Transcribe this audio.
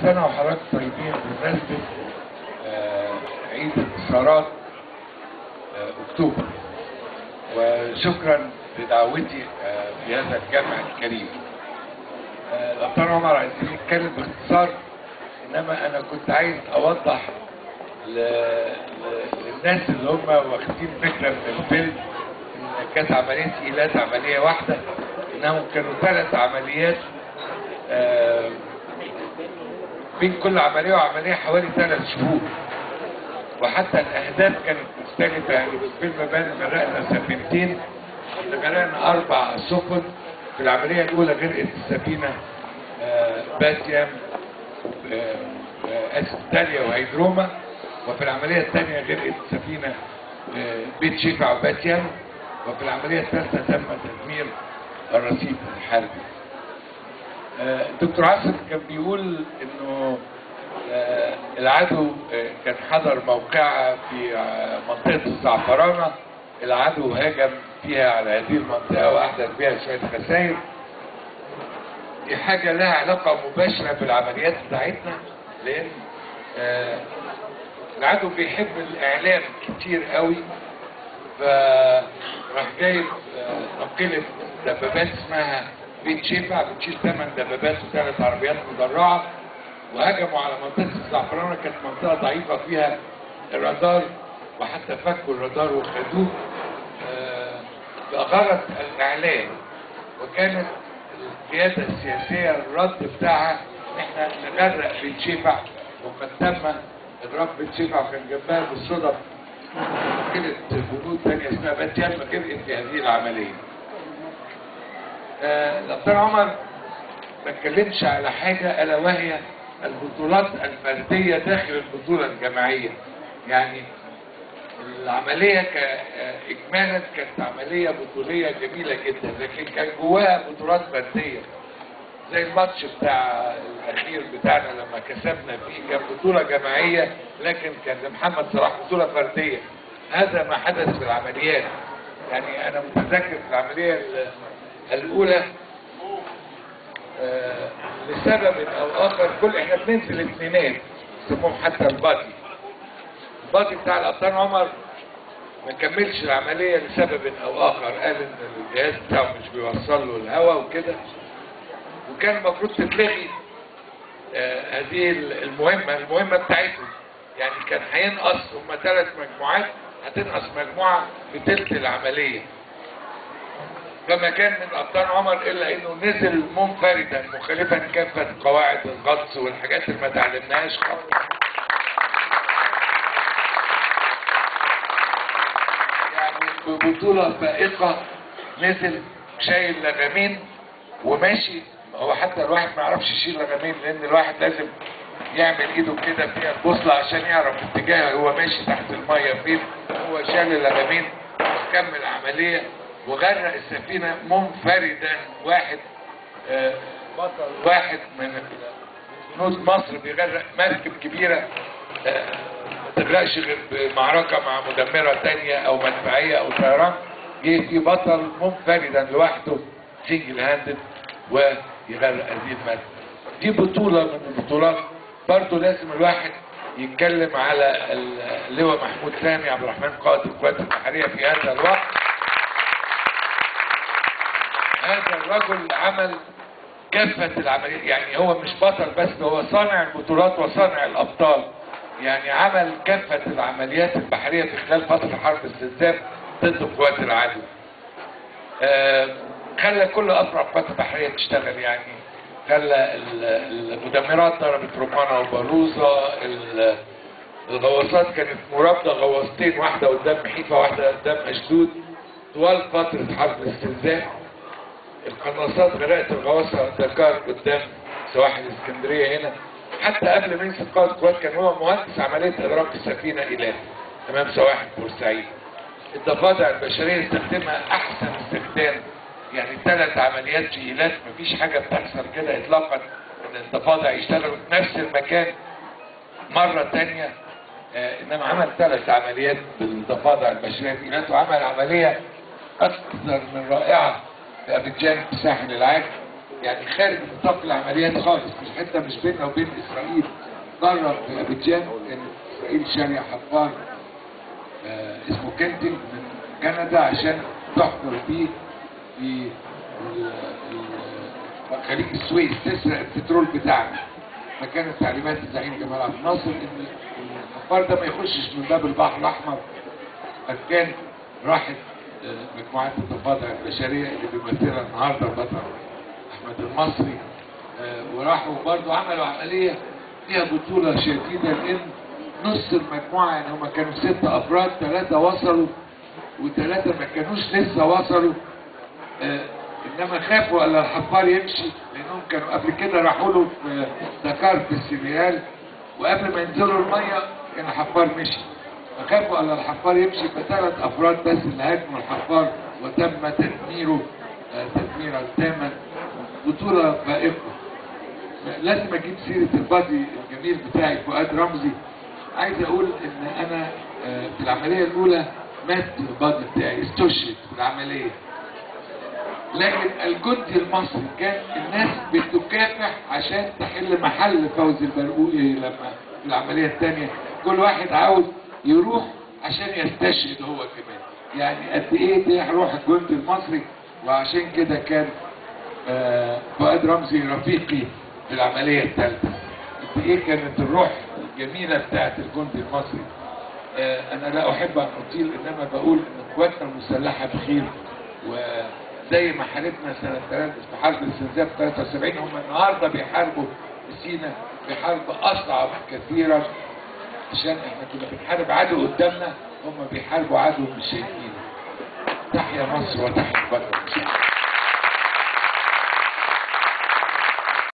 سنة وحضراتكم طيبين بمناسبة عيد انتصارات أكتوبر، وشكرا لدعوتي في هذا الجمع الكريم. الأبطال عمر عايزين نتكلم باختصار، إنما أنا كنت عايز أوضح للناس اللي هم واخدين فكرة من الفيلم إن كانت عملية إيلات عملية واحدة، إنهم كانوا 3 عمليات، بين كل عملية وعملية حوالي 3 شهور، وحتى الأهداف كانت مختلفة. يعني في الفيلم بان غرقنا سفينتين، غرقنا 4 سفن. في العملية الأولى غرقت السفينة باتيام داليا وهيدروما، وفي العملية الثانية غرقت سفينة بيت شفع وباتيام، وفي العملية الثالثة تم تدمير الرصيف الحربي. الدكتور عاصم كان بيقول انه العدو كان حضر موقعة في منطقة الزعفرانة، العدو هاجم فيها على هذه المنطقة وأحدث بها شوية خسائر. دي حاجة لها علاقة مباشرة بالعمليات بتاعتنا، لأن العدو بيحب الإعلام كتير قوي، فراح جايب نقلة دبابات اسمها بيت شفع بتشيل 8 دبابات و3 عربيات مدرعة، وهجموا على منطقة الزعفرانة. كانت منطقة ضعيفة فيها الرادار، وحتى فكوا الرادار وخدوه بغرض الإعلام. وكانت القيادة السياسية الرد بتاعها إن احنا نغرق بيت شفع، وقد تم إضراب بيت شفع، وكان جنبها بالصدف كانت جنود ثانية اسمها باتيام غرقت في هذه العملية. الأبطال عمر ما اتكلمش على حاجة ألا وهي البطولات الفردية داخل البطولة الجماعية. يعني العملية إجمالا كانت عملية بطولية جميلة جدا، لكن كان جواها بطولات فردية، زي الماتش بتاع الأخير بتاعنا لما كسبنا فيه، كان بطولة جماعية لكن كان لمحمد صلاح بطولة فردية. هذا ما حدث في العمليات. يعني أنا متذكر في العملية الأولى لسبب أو آخر احنا بننزل اثنينات يسموهم حتى البادي بتاع الأبطال عمر ما كملش العملية لسبب أو آخر، قال إن الجهاز بتاعه مش بيوصل له الهواء وكده، وكان المفروض تتلغي هذه المهمة بتاعتهم. يعني كان هينقص، هم 3 مجموعات، هتنقص مجموعة بتلت العملية. فما كان من أبطال عمر إلا إنه نزل منفردا مخالفا كافة قواعد الغطس والحاجات اللي ما تعلمناهاش خالص. يعني ببطولة فائقة نزل شايل لغمين وماشي. هو حتى الواحد ما يعرفش يشيل لغمين، لأن الواحد لازم يعمل ايده كده فيها البوصلة عشان يعرف اتجاهه هو ماشي تحت المية فين. هو شال اللغمين وكمل عملية وغرق السفينة منفردا. واحد من جنود مصر بيغرق مركب كبيرة ما تغرقش غير بمعركة مع مدمرة تانية او مدفعية او طيران، جه في بطل منفردا لوحده سنجل هاندد ويغرق هذه المركب. دي بطولة من البطولات. برضه لازم الواحد يتكلم على اللواء محمود سامي عبد الرحمن قائد القوات البحرية في هذا الوقت. هذا الرجل عمل كافة العمليات، يعني هو مش بطل بس، هو صانع البطولات وصانع الأبطال. يعني عمل كافة العمليات البحرية في خلال فترة حرب الاستنزاف ضد قوات العدو. خلى كل أسرع قوات البحرية تشتغل. يعني خلى المدمرات ضربت رمانة وباروزة، الغواصات كانت مرابطة غواصتين، واحدة قدام حيفا واحدة قدام أشدود طوال فترة حرب الاستنزاف. القناصات غرقت الغواصة دكار قدام سواحل اسكندرية هنا. حتى قبل ما يمسك قائد القوات كان هو مهندس عملية إدراك السفينة إيلات أمام سواحل بورسعيد. الضفادع البشرية استخدمها أحسن استخدام. يعني 3 عمليات في إيلات مفيش حاجة بتحصل كده إطلاقا إن الضفادع يشتغلوا في نفس المكان مرة تانية. إنما عمل 3 عمليات بالضفادع البشرية في إيلات، وعمل عملية أكثر من رائعة في أبيجان في ساحل العاج. يعني خارج نطاق العمليات خالص، مش حته مش بيننا وبين اسرائيل. بره في ابيجان كان اسرائيل شاريه حفار اسمه كنتن من كندا عشان تحفر بيه في خليج السويس تسرق البترول بتاعنا. فكانت تعليمات الزعيم جمال عبد الناصر ان الحفار ده ما يخشش من باب البحر الاحمر. فكان راحت مجموعات الضفادع البشريه اللي بيمثلها النهارده البطل احمد المصري، وراحوا برضو عملوا عمليه فيها بطوله شديده، لان نص المجموعه يعني هم كانوا 6 افراد، 3 وصلوا و3 ما كانوش لسه وصلوا، انما خافوا الا الحفار يمشي، لانهم كانوا قبل كده راحوا له في دكار في السنغال، وقبل ما ينزلوا الميه كان الحفار مشي، فخافوا الا الحفار يمشي. ف3 افراد بس اللي هاجموا الحفار وتم تدميره تدميرا تاما. بطوله فائقه. لازم اجيب سيره البادي الجميل بتاعي فؤاد رمزي. عايز اقول ان انا في العمليه الاولى مات البادي بتاعي، استشهد في العمليه، لكن الجندي المصري كان الناس بتكافح عشان تحل محل فوزي البرقوقي لما في العمليه الثانيه. كل واحد عاوز يروح عشان يستشهد هو كمان. يعني قد ايه ده روح الجندي المصري. وعشان كده كان فؤاد رمزي رفيقي في العمليه الثالثه. قد ايه كانت الروح الجميله بتاعت الجندي المصري. انا لا احب ان اطيل، انما بقول ان قواتنا المسلحه بخير، وزي ما حاربنا سنه 3 في حرب الاستنزاف 73 هم النهارده بيحاربوا في سيناء بحرب اصعب كثيرا، عشان احنا كنا بنحارب عدو قدامنا، هم بيحاربوا عدو مش شايفينه. تحيا مصر وتحيا الوطن.